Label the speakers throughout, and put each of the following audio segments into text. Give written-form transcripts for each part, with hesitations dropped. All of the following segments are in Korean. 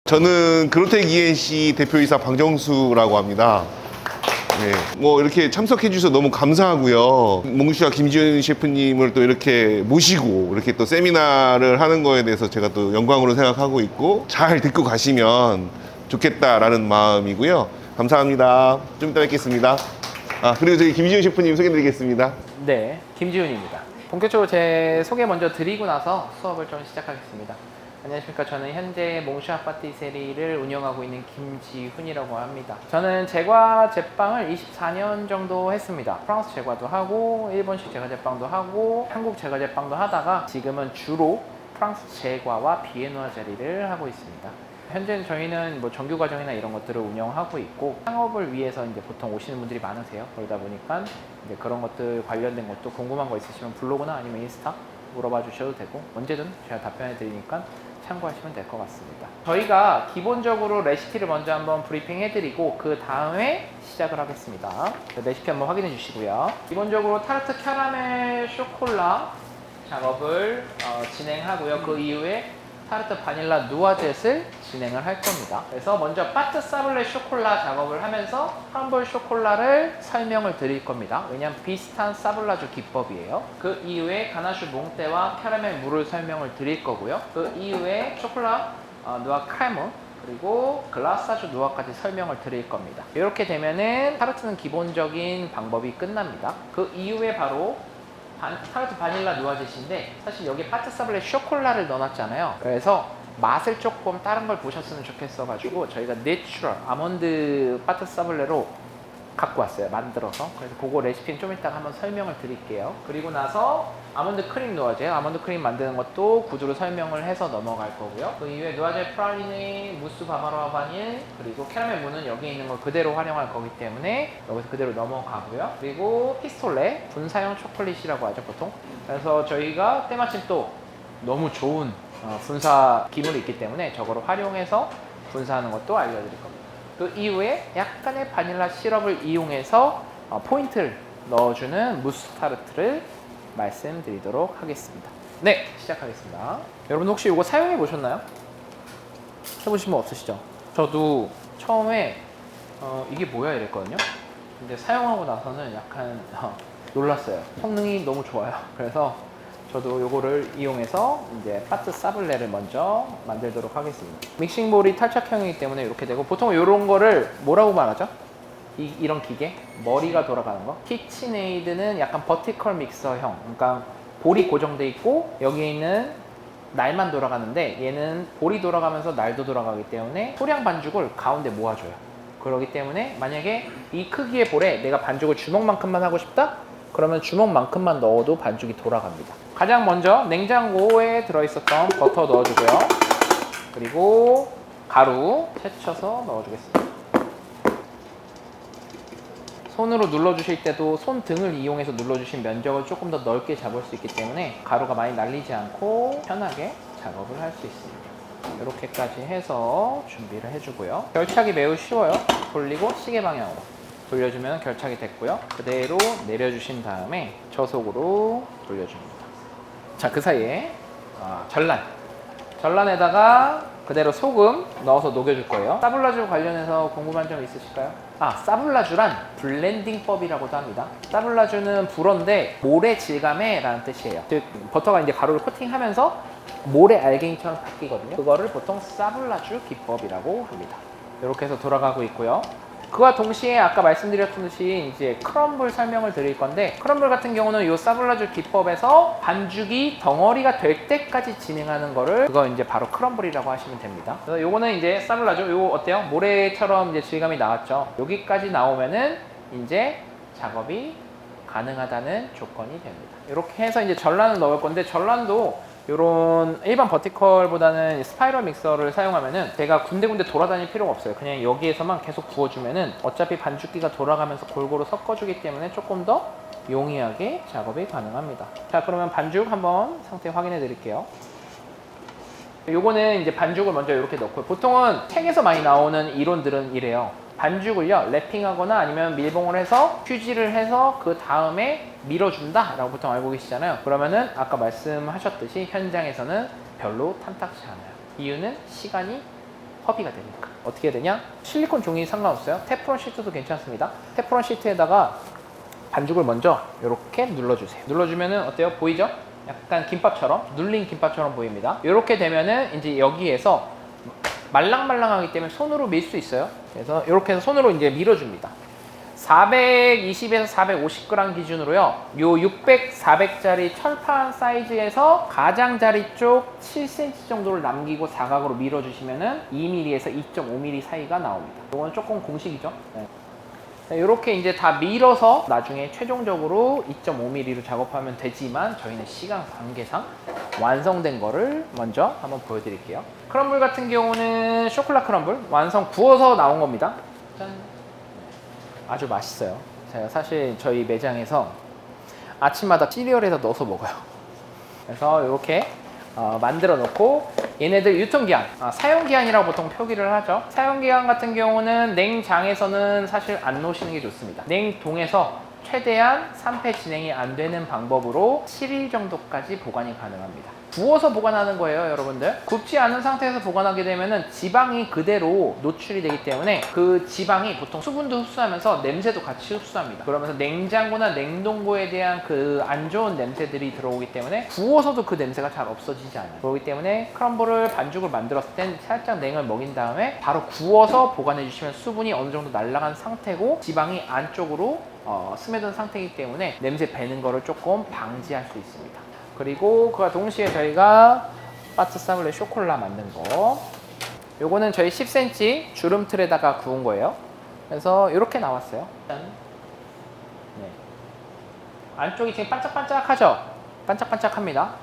Speaker 1: 저는 그로텍 ENC 대표이사 방정수라고 합니다. 네, 뭐 이렇게 참석해 주셔서 너무 감사하고요. 몽슈와 김지훈 셰프님을 또 이렇게 모시고 이렇게 또 세미나를 하는 거에 대해서 제가 또 영광으로 생각하고 있고 잘 듣고 가시면 좋겠다라는 마음이고요. 감사합니다. 좀 이따 뵙겠습니다. 그리고 저희 김지훈 셰프님 소개해드리겠습니다.
Speaker 2: 네, 김지훈입니다. 본격적으로 제 소개 먼저 드리고 나서 수업을 좀 시작하겠습니다. 안녕하십니까. 저는 현재 몽슈아 파티세리를 운영하고 있는 김지훈이라고 합니다. 저는 제과 제빵을 24년 정도 했습니다. 프랑스 제과도 하고 일본식 제과 제빵도 하고 한국 제과 제빵도 하다가 지금은 주로 프랑스 제과와 비엔누아 자리를 하고 있습니다. 현재 저희는 뭐 정규 과정이나 이런 것들을 운영하고 있고 창업을 위해서 이제 보통 오시는 분들이 많으세요. 그러다 보니까 이제 그런 것들 관련된 것도 궁금한 거 있으시면 블로그나 아니면 인스타 물어봐 주셔도 되고 언제든 제가 답변해 드리니까 참고하시면 될 것 같습니다. 저희가 기본적으로 레시피를 먼저 한번 브리핑 해드리고 그 다음에 시작을 하겠습니다. 레시피 한번 확인해 주시고요. 기본적으로 타르트 캐러멜 쇼콜라 작업을 진행하고요. 그 이후에 타르트 바닐라 누아젯을 진행을 할 겁니다. 그래서 먼저 파트 사블레 쇼콜라 작업을 하면서 크럼블 쇼콜라를 설명을 드릴 겁니다. 왜냐하면 비슷한 사블라주 기법이에요. 그 이후에 가나슈 몽테와 캐러멜 물을 설명을 드릴 거고요. 그 이후에 쇼콜라 누아 크레모 그리고 글라사주 누아까지 설명을 드릴 겁니다. 이렇게 되면은 타르트는 기본적인 방법이 끝납니다. 그 이후에 바로 타르트 바닐라 누아젯인데 사실 여기 파트 사블레 쇼콜라를 넣어놨잖아요. 그래서 맛을 조금 다른 걸 보셨으면 좋겠어 가지고 저희가 내추럴 아몬드 파트 사블레로 갖고 왔어요. 만들어서. 그래서 그거 레시피는 좀 이따가 한번 설명을 드릴게요. 그리고 나서 아몬드 크림 누아젯, 아몬드 크림 만드는 것도 구조로 설명을 해서 넘어갈 거고요. 그 이후에 누아젯 프랄리네, 무스 바바로아 바닐, 그리고 캐러멜 무는 여기 있는 걸 그대로 활용할 거기 때문에 여기서 그대로 넘어가고요. 그리고 피스톨레, 분사형 초콜릿이라고 하죠, 보통. 그래서 저희가 때마침 또 너무 좋은 분사 기물이 있기 때문에 저거를 활용해서 분사하는 것도 알려드릴 겁니다. 그 이후에 약간의 바닐라 시럽을 이용해서 포인트를 넣어주는 무스 타르트를 말씀드리도록 하겠습니다. 네, 시작하겠습니다. 여러분 혹시 이거 사용해 보셨나요? 해보신 분 없으시죠? 저도 처음에 이게 뭐야 이랬거든요. 근데 사용하고 나서는 약간 놀랐어요. 성능이 너무 좋아요. 그래서 저도 요거를 이용해서 이제 파트 사블레를 먼저 만들도록 하겠습니다. 믹싱볼이 탈착형이기 때문에 이렇게 되고 보통 이런 거를 뭐라고 말하죠? 이런 기계? 머리가 돌아가는 거? 키친에이드는 약간 버티컬 믹서형, 그러니까 볼이 고정돼 있고 여기에 있는 날만 돌아가는데 얘는 볼이 돌아가면서 날도 돌아가기 때문에 소량 반죽을 가운데 모아줘요. 그렇기 때문에 만약에 이 크기의 볼에 내가 반죽을 주먹만큼만 하고 싶다? 그러면 주먹만큼만 넣어도 반죽이 돌아갑니다. 가장 먼저 냉장고에 들어있었던 버터 넣어주고요. 그리고 가루 채쳐서 넣어주겠습니다. 손으로 눌러주실 때도 손등을 이용해서 눌러주신 면적을 조금 더 넓게 잡을 수 있기 때문에 가루가 많이 날리지 않고 편하게 작업을 할 수 있습니다. 이렇게까지 해서 준비를 해주고요. 결착이 매우 쉬워요. 돌리고 시계 방향으로 돌려주면 결착이 됐고요. 그대로 내려주신 다음에 저속으로 돌려줍니다. 자, 그 사이에 전란에다가 그대로 소금 넣어서 녹여줄 거예요. 사블라주 관련해서 궁금한 점 있으실까요? 사블라주란 블렌딩법이라고도 합니다. 사블라주는 불어인데 모래 질감에라는 뜻이에요. 즉 버터가 이제 가루를 코팅하면서 모래 알갱이처럼 바뀌거든요. 그거를 보통 사블라주 기법이라고 합니다. 이렇게 해서 돌아가고 있고요. 그와 동시에 아까 말씀드렸듯이 이제 크럼블 설명을 드릴 건데 크럼블 같은 경우는 이 사블라주 기법에서 반죽이 덩어리가 될 때까지 진행하는 거를 그거 이제 바로 크럼블이라고 하시면 됩니다. 그래서 요거는 이제 사블라주 요거 어때요? 모래처럼 이제 질감이 나왔죠. 여기까지 나오면은 이제 작업이 가능하다는 조건이 됩니다. 이렇게 해서 이제 전란을 넣을 건데 전란도 요런 일반 버티컬보다는 스파이럴 믹서를 사용하면은 제가 군데군데 돌아다닐 필요가 없어요. 그냥 여기에서만 계속 부어주면은 어차피 반죽기가 돌아가면서 골고루 섞어주기 때문에 조금 더 용이하게 작업이 가능합니다. 자, 그러면 반죽 한번 상태 확인해 드릴게요. 요거는 이제 반죽을 먼저 이렇게 넣고요. 보통은 책에서 많이 나오는 이론들은 이래요. 반죽을요 랩핑하거나 아니면 밀봉을 해서 휴지를 해서 그 다음에 밀어준다 라고 보통 알고 계시잖아요. 그러면은 아까 말씀하셨듯이 현장에서는 별로 탐탁치 않아요. 이유는 시간이 허비가 되니까. 어떻게 되냐? 실리콘 종이 상관없어요. 테프론 시트도 괜찮습니다. 테프론 시트에다가 반죽을 먼저 이렇게 눌러주세요. 눌러주면은 어때요? 보이죠? 약간 김밥처럼, 눌린 김밥처럼 보입니다. 이렇게 되면은 이제 여기에서 말랑말랑하기 때문에 손으로 밀 수 있어요. 그래서 이렇게 해서 손으로 이제 밀어줍니다. 420에서 450g 기준으로요. 요 600, 400짜리 철판 사이즈에서 가장자리 쪽 7cm 정도를 남기고 사각으로 밀어주시면은 2mm에서 2.5mm 사이가 나옵니다. 이건 조금 공식이죠. 네. 이렇게 이제 다 밀어서 나중에 최종적으로 2.5mm로 작업하면 되지만 저희는 시간 관계상 완성된 거를 먼저 한번 보여드릴게요. 크럼블 같은 경우는 쇼콜라 크럼블 완성 구워서 나온 겁니다. 짠. 아주 맛있어요. 제가 사실 저희 매장에서 아침마다 시리얼에다 넣어서 먹어요. 그래서 이렇게 만들어 놓고 얘네들 유통기한, 사용기한이라고 보통 표기를 하죠. 사용기한 같은 경우는 냉장에서는 사실 안 놓으시는 게 좋습니다. 냉동에서 최대한 산패 진행이 안 되는 방법으로 7일 정도까지 보관이 가능합니다. 구워서 보관하는 거예요, 여러분들. 굽지 않은 상태에서 보관하게 되면은 지방이 그대로 노출이 되기 때문에 그 지방이 보통 수분도 흡수하면서 냄새도 같이 흡수합니다. 그러면서 냉장고나 냉동고에 대한 그 안 좋은 냄새들이 들어오기 때문에 구워서도 그 냄새가 잘 없어지지 않아요. 그렇기 때문에 크럼블을 반죽을 만들었을 땐 살짝 냉을 먹인 다음에 바로 구워서 보관해 주시면 수분이 어느 정도 날아간 상태고 지방이 안쪽으로 스며든 상태이기 때문에 냄새 배는 거를 조금 방지할 수 있습니다. 그리고 그와 동시에 저희가 바트 사블레 쇼콜라 만든 거, 요거는 저희 10cm 주름 틀에다가 구운 거예요. 그래서 이렇게 나왔어요. 짠. 네. 안쪽이 지금 반짝반짝하죠? 반짝반짝합니다.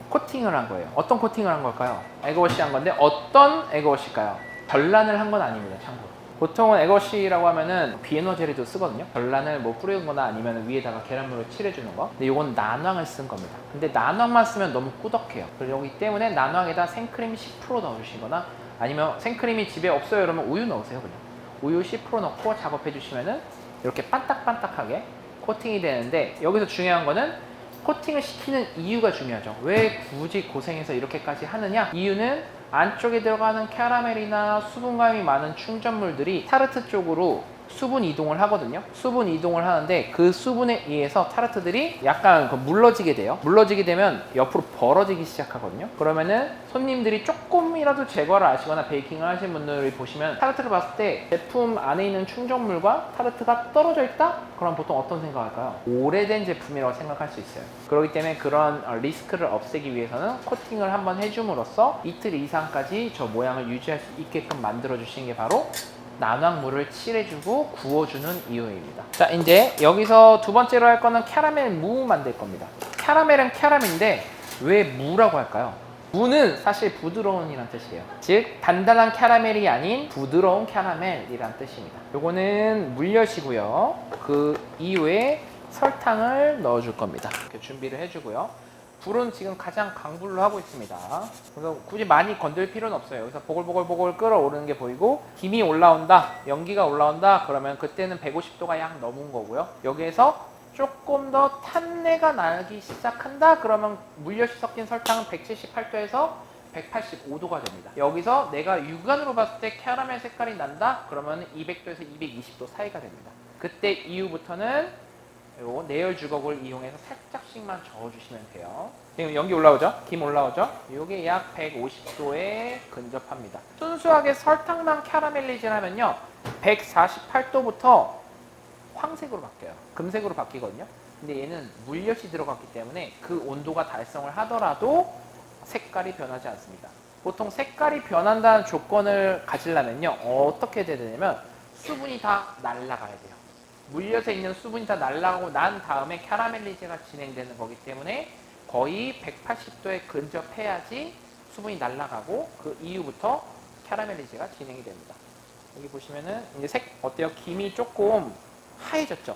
Speaker 2: 코팅을 한 거예요. 어떤 코팅을 한 걸까요? 에그워시 한 건데 어떤 에그워시일까요? 결란을 한 건 아닙니다, 참고로. 보통은 에거시라고 하면은 비에너 젤리도 쓰거든요. 결란을 뭐 뿌리는 거나 아니면 위에다가 계란물을 칠해주는 거. 근데 이건 난황을 쓴 겁니다. 근데 난황만 쓰면 너무 꾸덕해요. 그렇기 때문에 난황에다 생크림 10% 넣어주시거나 아니면 생크림이 집에 없어요 그러면 우유 넣으세요. 그냥 우유 10% 넣고 작업해 주시면은 이렇게 반딱반딱하게 코팅이 되는데, 여기서 중요한 거는 코팅을 시키는 이유가 중요하죠. 왜 굳이 고생해서 이렇게까지 하느냐? 이유는 안쪽에 들어가는 캐러멜이나 수분감이 많은 충전물들이 타르트 쪽으로 수분 이동을 하거든요. 수분 이동을 하는데 그 수분에 의해서 타르트들이 약간 물러지게 돼요. 물러지게 되면 옆으로 벌어지기 시작하거든요. 그러면은 손님들이 조금이라도 제거를 하시거나 베이킹을 하신 분들이 보시면 타르트를 봤을 때 제품 안에 있는 충전물과 타르트가 떨어져 있다? 그럼 보통 어떤 생각할까요? 오래된 제품이라고 생각할 수 있어요. 그렇기 때문에 그런 리스크를 없애기 위해서는 코팅을 한번 해줌으로써 이틀 이상까지 저 모양을 유지할 수 있게끔 만들어 주시는 게 바로 난황물을 칠해주고 구워주는 이유입니다. 자, 이제 여기서 두 번째로 할 거는 캐러멜 무 만들 겁니다. 캐러멜은 캐러멜인데 왜 무라고 할까요? 무는 사실 부드러운이란 뜻이에요. 즉 단단한 캐러멜이 아닌 부드러운 캐러멜이란 뜻입니다. 요거는 물엿이고요. 그 이후에 설탕을 넣어줄 겁니다. 이렇게 준비를 해주고요. 불은 지금 가장 강불로 하고 있습니다. 그래서 굳이 많이 건들 필요는 없어요. 여기서 보글보글 끓어오르는 게 보이고 김이 올라온다, 연기가 올라온다, 그러면 그때는 150도가 약 넘은 거고요. 여기에서 조금 더 탄내가 나기 시작한다, 그러면 물엿이 섞인 설탕은 178도에서 185도가 됩니다. 여기서 내가 육안으로 봤을 때 캐러멜 색깔이 난다, 그러면 200도에서 220도 사이가 됩니다. 그때 이후부터는 요 내열 주걱을 이용해서 살짝씩만 저어주시면 돼요. 지금 연기 올라오죠? 김 올라오죠? 요게 약 150도에 근접합니다. 순수하게 설탕만 캐러멜리징 하면요 148도부터 황색으로 바뀌어요. 금색으로 바뀌거든요. 근데 얘는 물엿이 들어갔기 때문에 그 온도가 달성을 하더라도 색깔이 변하지 않습니다. 보통 색깔이 변한다는 조건을 가지려면요 어떻게 돼야 되냐면 수분이 다 날아가야 돼요. 물엿에 있는 수분이 다 날아가고 난 다음에 캐러멜리제가 진행되는 거기 때문에 거의 180도에 근접해야지 수분이 날아가고 그 이후부터 캐러멜리제가 진행이 됩니다. 여기 보시면은 이제 색 어때요? 김이 조금 하얘졌죠?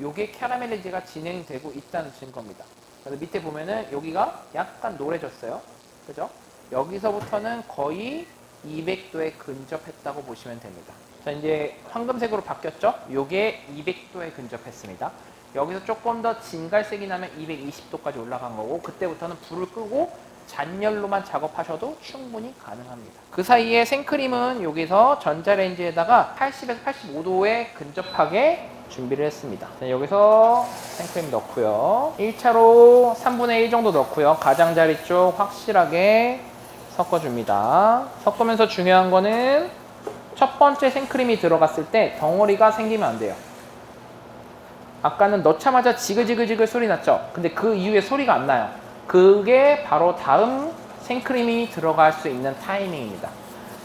Speaker 2: 요게 캐러멜리제가 진행되고 있다는 증거입니다. 그래서 밑에 보면은 여기가 약간 노래졌어요. 그죠? 여기서부터는 거의 200도에 근접했다고 보시면 됩니다. 자, 이제 황금색으로 바뀌었죠? 요게 200도에 근접했습니다. 여기서 조금 더 진갈색이 나면 220도까지 올라간 거고, 그때부터는 불을 끄고 잔열로만 작업하셔도 충분히 가능합니다. 그 사이에 생크림은 여기서 전자레인지에다가 80에서 85도에 근접하게 준비를 했습니다. 자, 여기서 생크림 넣고요. 1차로 3분의 1 정도 넣고요. 가장자리 쪽 확실하게 섞어줍니다. 섞으면서 중요한 거는 첫 번째 생크림이 들어갔을 때 덩어리가 생기면 안 돼요. 아까는 넣자마자 지글지글지글 소리 났죠? 근데 그 이후에 소리가 안 나요. 그게 바로 다음 생크림이 들어갈 수 있는 타이밍입니다.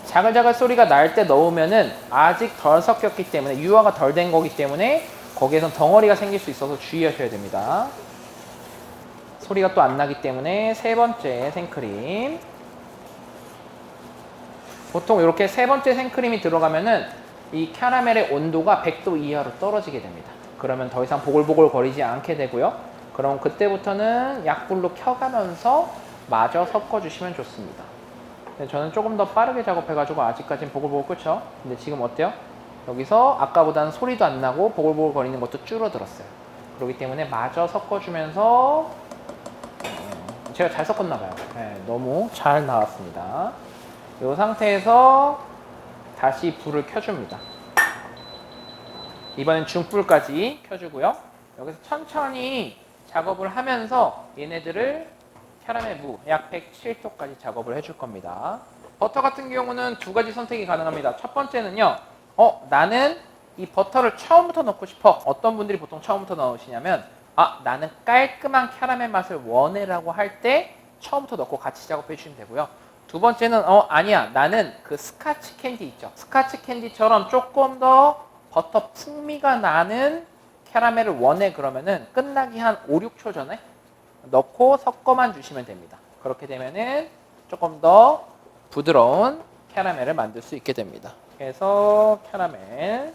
Speaker 2: 자글자글 소리가 날 때 넣으면은 아직 덜 섞였기 때문에, 유화가 덜 된 거기 때문에 거기에선 덩어리가 생길 수 있어서 주의하셔야 됩니다. 소리가 또 안 나기 때문에 세 번째 생크림. 보통 이렇게 세 번째 생크림이 들어가면은 이 캐러멜의 온도가 100도 이하로 떨어지게 됩니다. 그러면 더 이상 보글보글 거리지 않게 되고요. 그럼 그때부터는 약불로 켜가면서 마저 섞어주시면 좋습니다. 근데 저는 조금 더 빠르게 작업해가지고 아직까지는 보글보글 끓죠. 근데 지금 어때요? 여기서 아까보다는 소리도 안 나고 보글보글 거리는 것도 줄어들었어요. 그렇기 때문에 마저 섞어주면서 제가 잘 섞었나 봐요. 네, 너무 잘 나왔습니다. 이 상태에서 다시 불을 켜줍니다. 이번엔 중불까지 켜주고요. 여기서 천천히 작업을 하면서 얘네들을 캐러멜 무 약 107도까지 작업을 해줄 겁니다. 버터 같은 경우는 두 가지 선택이 가능합니다. 첫 번째는요, 나는 이 버터를 처음부터 넣고 싶어. 어떤 분들이 보통 처음부터 넣으시냐면, 나는 깔끔한 캐러멜 맛을 원해라고 할 때 처음부터 넣고 같이 작업해 주시면 되고요. 두 번째는 아니야, 나는 그 스카치 캔디 있죠. 스카치 캔디처럼 조금 더 버터 풍미가 나는 캐러멜을 원해. 그러면은 끝나기 한 5, 6초 전에 넣고 섞어만 주시면 됩니다. 그렇게 되면은 조금 더 부드러운 캐러멜을 만들 수 있게 됩니다. 그래서 캐러멜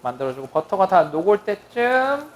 Speaker 2: 만들어주고 버터가 다 녹을 때쯤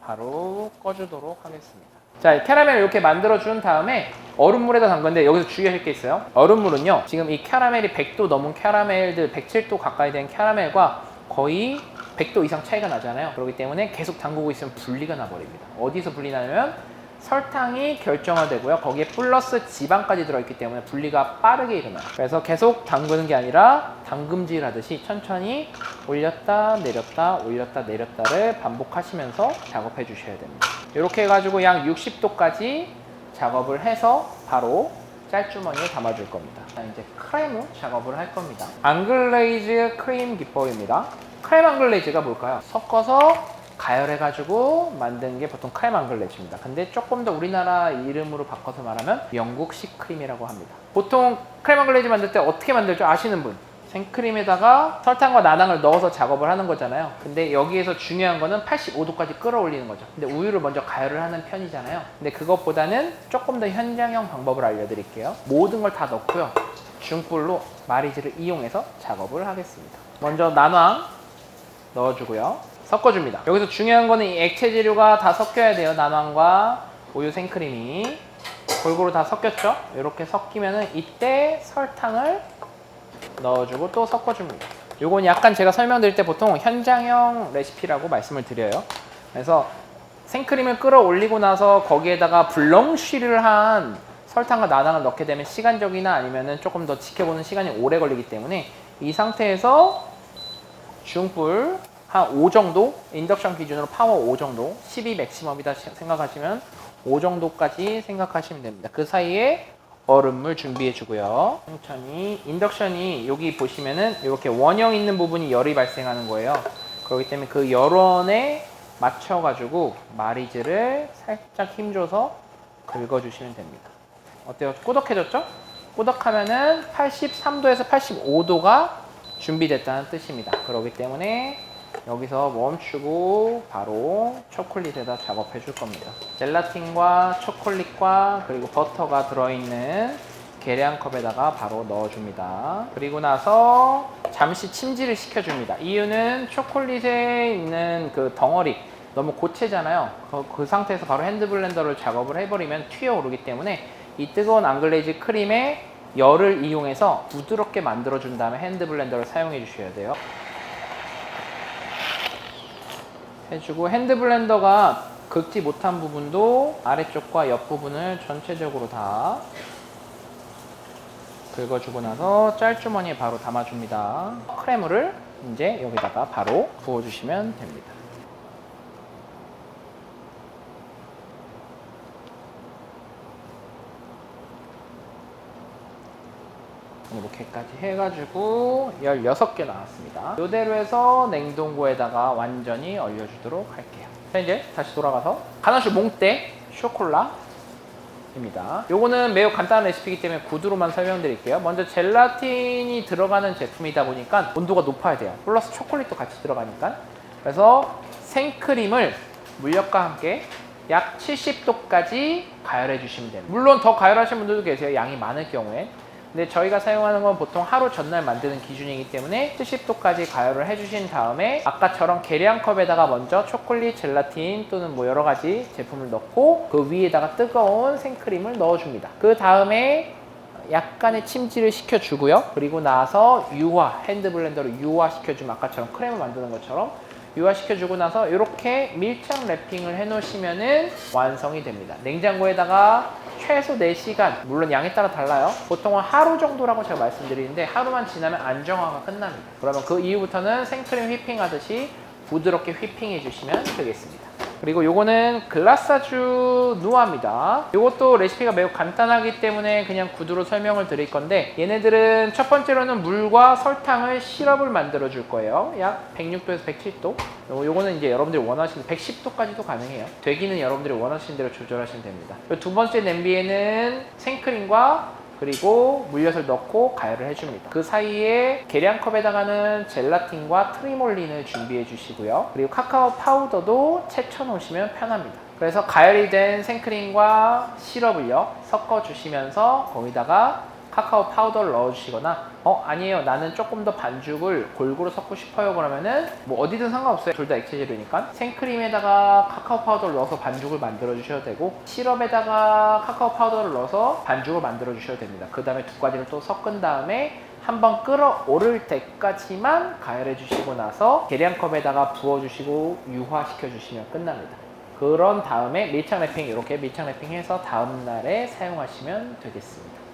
Speaker 2: 바로 꺼주도록 하겠습니다. 자, 캐러멜을 이렇게 만들어준 다음에 얼음물에다 담그는데 여기서 주의하실 게 있어요. 얼음물은요, 지금 이 캐러멜이 100도 넘은 캐러멜들, 107도 가까이 된 캐러멜과 거의 100도 이상 차이가 나잖아요. 그렇기 때문에 계속 담그고 있으면 분리가 나버립니다. 어디서 분리 나냐면 설탕이 결정화되고요. 거기에 플러스 지방까지 들어있기 때문에 분리가 빠르게 일어나요. 그래서 계속 담그는 게 아니라 담금질 하듯이 천천히 올렸다 내렸다 올렸다 내렸다를 반복하시면서 작업해 주셔야 됩니다. 이렇게 해가지고 약 60도까지 작업을 해서 바로 짤주머니에 담아줄 겁니다. 자, 이제 크레무 작업을 할 겁니다. 앙글레이즈 크림 기법입니다. 크렘 앙글레이즈가 뭘까요? 섞어서 가열해가지고 만든 게 보통 크렘 앙글레이즈입니다. 근데 조금 더 우리나라 이름으로 바꿔서 말하면 영국식 크림이라고 합니다. 보통 크렘 앙글레이즈 만들 때 어떻게 만들죠? 아시는 분? 생크림에다가 설탕과 나당을 넣어서 작업을 하는 거잖아요. 근데 여기에서 중요한 거는 85도까지 끌어올리는 거죠. 근데 우유를 먼저 가열을 하는 편이잖아요. 근데 그것보다는 조금 더 현장형 방법을 알려드릴게요. 모든 걸 다 넣고요. 중불로 마리즈를 이용해서 작업을 하겠습니다. 먼저 난황 넣어주고요. 섞어줍니다. 여기서 중요한 거는 이 액체 재료가 다 섞여야 돼요. 난황과 우유 생크림이 골고루 다 섞였죠? 이렇게 섞이면은 이때 설탕을 넣어주고 또 섞어줍니다. 요건 약간 제가 설명드릴 때 보통 현장형 레시피라고 말씀을 드려요. 그래서 생크림을 끌어올리고 나서 거기에다가 블렁쉬를 한 설탕과 나당을 넣게 되면 시간적이나 아니면은 조금 더 지켜보는 시간이 오래 걸리기 때문에 이 상태에서 중불 한 5 정도, 인덕션 기준으로 파워 5 정도, 12 맥시멈이다 생각하시면 5 정도까지 생각하시면 됩니다. 그 사이에 얼음물 준비해 주고요. 천천히 인덕션이 여기 보시면은 이렇게 원형 있는 부분이 열이 발생하는 거예요. 그렇기 때문에 그 열원에 맞춰 가지고 마리즈를 살짝 힘줘서 긁어주시면 됩니다. 어때요? 꾸덕해졌죠? 꾸덕하면은 83도에서 85도가 준비됐다는 뜻입니다. 그렇기 때문에 여기서 멈추고 바로 초콜릿에다 작업해 줄 겁니다. 젤라틴과 초콜릿과 그리고 버터가 들어있는 계량컵에다가 바로 넣어줍니다. 그리고 나서 잠시 침지를 시켜줍니다. 이유는 초콜릿에 있는 그 덩어리 너무 고체잖아요. 그 상태에서 바로 핸드블렌더를 작업을 해버리면 튀어오르기 때문에 이 뜨거운 앙글레이즈 크림에 열을 이용해서 부드럽게 만들어준 다음에 핸드블렌더를 사용해 주셔야 돼요. 해주고 핸드블렌더가 긁지 못한 부분도 아래쪽과 옆부분을 전체적으로 다 긁어주고 나서 짤주머니에 바로 담아줍니다. 크레물을 이제 여기다가 바로 부어주시면 됩니다. 이렇게까지 해가지고 16개 나왔습니다. 이대로 해서 냉동고에다가 완전히 얼려주도록 할게요. 자, 이제 다시 돌아가서 가나슈 몽떼 쇼콜라입니다. 요거는 매우 간단한 레시피이기 때문에 구두로만 설명드릴게요. 먼저 젤라틴이 들어가는 제품이다 보니까 온도가 높아야 돼요. 플러스 초콜릿도 같이 들어가니까. 그래서 생크림을 물엿과 함께 약 70도까지 가열해 주시면 됩니다. 물론 더 가열하시는 분들도 계세요. 양이 많을 경우에. 근데 저희가 사용하는 건 보통 하루 전날 만드는 기준이기 때문에 70도까지 가열을 해주신 다음에 아까처럼 계량컵에다가 먼저 초콜릿, 젤라틴 또는 뭐 여러 가지 제품을 넣고 그 위에다가 뜨거운 생크림을 넣어줍니다. 그 다음에 약간의 침지를 시켜주고요. 그리고 나서 유화, 핸드블렌더로 유화시켜주면 아까처럼 크림을 만드는 것처럼 유화시켜주고 나서 이렇게 밀착 랩핑을 해놓으시면은 완성이 됩니다. 냉장고에다가 최소 4시간, 물론 양에 따라 달라요. 보통은 하루 정도라고 제가 말씀드리는데 하루만 지나면 안정화가 끝납니다. 그러면 그 이후부터는 생크림 휘핑하듯이 부드럽게 휘핑해 주시면 되겠습니다. 그리고 요거는 글라사주 누아입니다. 요것도 레시피가 매우 간단하기 때문에 그냥 구두로 설명을 드릴 건데 얘네들은 첫 번째로는 물과 설탕을 시럽을 만들어 줄 거예요. 약 106도에서 107도. 요거는 이제 여러분들이 원하시는 110도까지도 가능해요. 되기는 여러분들이 원하시는 대로 조절하시면 됩니다. 두 번째 냄비에는 생크림과 그리고 물엿을 넣고 가열을 해줍니다. 그 사이에 계량컵에다가는 젤라틴과 트리몰린을 준비해 주시고요. 그리고 카카오 파우더도 채쳐 놓으시면 편합니다. 그래서 가열이 된 생크림과 시럽을요 섞어 주시면서 거기다가 카카오 파우더를 넣어 주시거나 아니에요 나는 조금 더 반죽을 골고루 섞고 싶어요 그러면은 뭐 어디든 상관없어요. 둘 다 액체 재료니까 생크림에다가 카카오 파우더를 넣어서 반죽을 만들어 주셔도 되고 시럽에다가 카카오 파우더를 넣어서 반죽을 만들어 주셔도 됩니다. 그 다음에 두 가지를 또 섞은 다음에 한번 끓어오를 때까지만 가열해 주시고 나서 계량컵에다가 부어 주시고 유화시켜 주시면 끝납니다. 그런 다음에 밀착 랩핑 이렇게 밀착 랩핑해서 다음날에 사용하시면 되겠습니다.